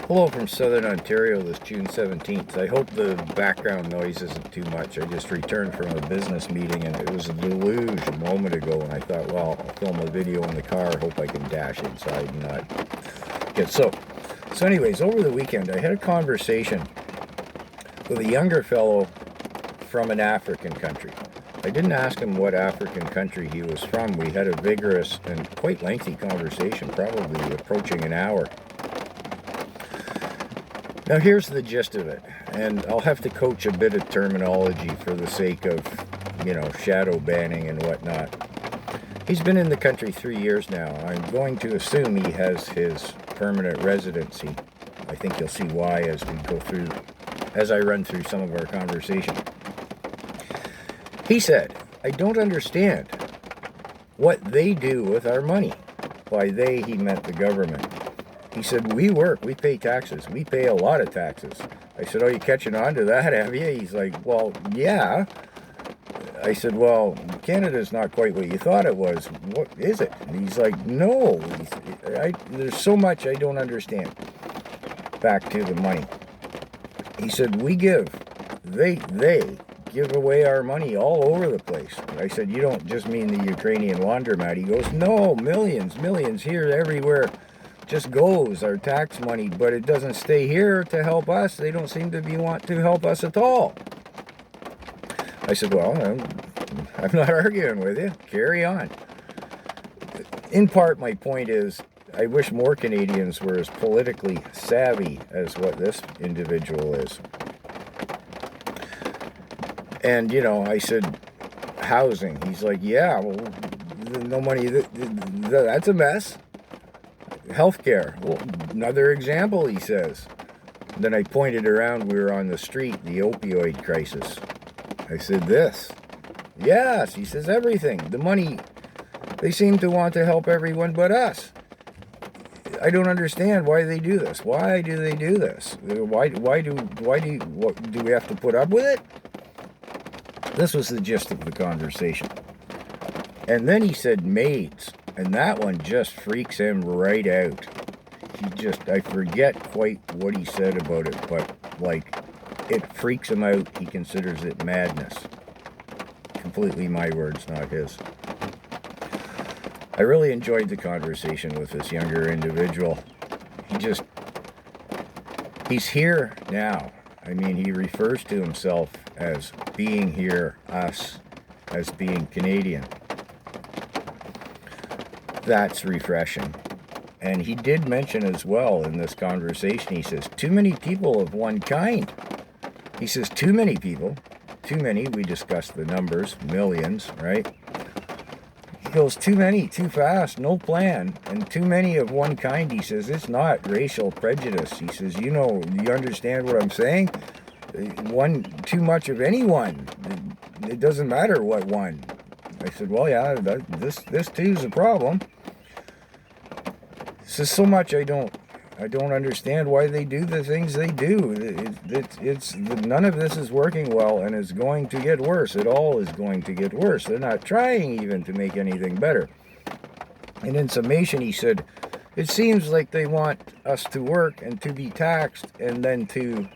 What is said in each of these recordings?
Hello from Southern Ontario this June 17th. I hope the background noise isn't too much. I just returned from a business meeting and it was a deluge a moment ago, and I thought, well, I'll film a video in the car, hope I can dash inside and not get soaked. So anyways, over the weekend I had a conversation with a younger fellow from an African country. I didn't ask him what African country he was from. We had a vigorous and quite lengthy conversation, probably approaching an hour. Now here's the gist of it, and I'll have to coach a bit of terminology for the sake of, shadow banning and whatnot. He's been in the country 3 years now. I'm going to assume he has his permanent residency. I think you'll see why as I run through some of our conversation. He said, I don't understand what they do with our money. By they, he meant the government. He said, we work, we pay taxes, we pay a lot of taxes. I said, oh, you catching on to that, have you? He's like, well, yeah. I said, well, Canada's not quite what you thought it was. What is it? And he's like, no, there's so much I don't understand. Back to the money. He said, they give away our money all over the place. I said, you don't just mean the Ukrainian laundromat. He goes, no, millions here, everywhere. Just goes our tax money, but it doesn't stay here to help us. They don't seem to want to help us at all. I said, well, I'm not arguing with you. Carry on. In part, my point is, I wish more Canadians were as politically savvy as what this individual is. And, I said, housing. He's like, yeah, well, no money. That's a mess. Healthcare. Well, another example, he says. And then I pointed around, we were on the street, the opioid crisis. I said, this. Yes, he says, everything. The money, they seem to want to help everyone but us. I don't understand why they do this. Why do they do this? Why do we have to put up with it? This was the gist of the conversation. And then he said maids. And that one just freaks him right out. I forget quite what he said about it, but it freaks him out. He considers it madness. Completely my words, not his. I really enjoyed the conversation with this younger individual. He's here now. I mean, he refers to himself as being here, us, as being Canadian. That's refreshing. And he did mention as well in this conversation, he says, too many people of one kind. He says, too many people. Too many, we discussed the numbers, millions, right? He goes, too many, too fast, no plan. And too many of one kind, he says, it's not racial prejudice. He says, you understand what I'm saying? Too much of anyone. It doesn't matter what one. I said, well, yeah, this too is a problem. This is so much I don't understand why they do the things they do. None of this is working well, and it's going to get worse. It all is going to get worse. They're not trying even to make anything better. And in summation, he said, it seems like they want us to work and to be taxed, and then to,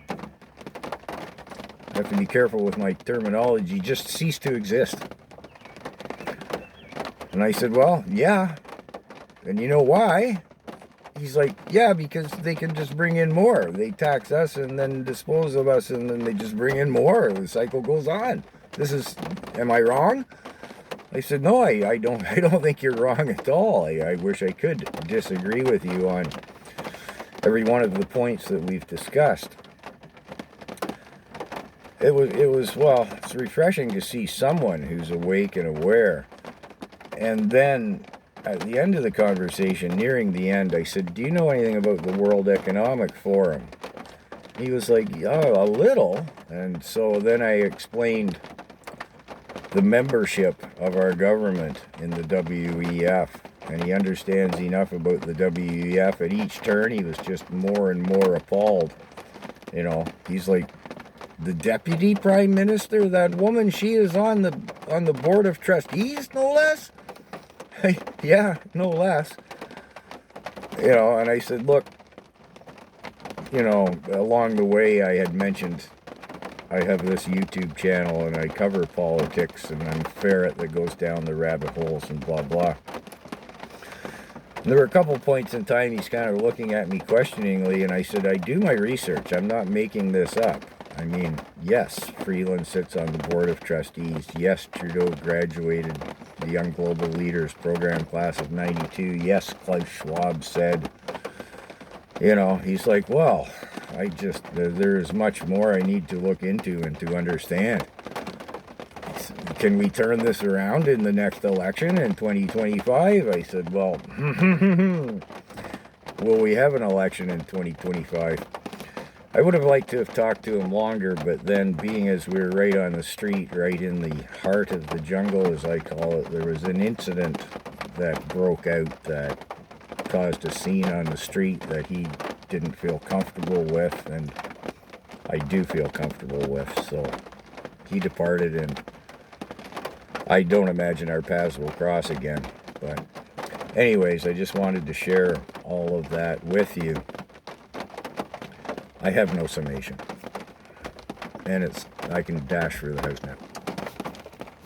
I have to be careful with my terminology, just cease to exist. And I said, well, yeah. And you know why? He's like, yeah, because they can just bring in more. They tax us and then dispose of us, and then they just bring in more. The cycle goes on. Am I wrong? I said, no, I don't think you're wrong at all. I wish I could disagree with you on every one of the points that we've discussed. It's refreshing to see someone who's awake and aware. And then at the end of the conversation, nearing the end, I said, do you know anything about the World Economic Forum? He was like, oh, a little. And so then I explained the membership of our government in the WEF. And he understands enough about the WEF. At each turn, he was just more and more appalled. He's like, the deputy prime minister, that woman, she is on the board of trustees, no less. Yeah, no less. And I said, look, you know, along the way I had mentioned I have this YouTube channel and I cover politics and I'm a ferret that goes down the rabbit holes and blah blah. And there were a couple points in time he's kind of looking at me questioningly, and I said, I do my research. I'm not making this up. I mean, yes, Freeland sits on the board of trustees. Yes, Trudeau graduated the Young Global Leaders program class of 92. Yes, Klaus Schwab said, you know, he's like, well, there's much more I need to look into and to understand. Can we turn this around in the next election in 2025? I said, well, will we have an election in 2025? I would have liked to have talked to him longer, but then being as we were right on the street, right in the heart of the jungle, as I call it, there was an incident that broke out that caused a scene on the street that he didn't feel comfortable with, and I do feel comfortable with, so he departed, and I don't imagine our paths will cross again. But anyways, I just wanted to share all of that with you. I have no summation, and I can dash through the house now.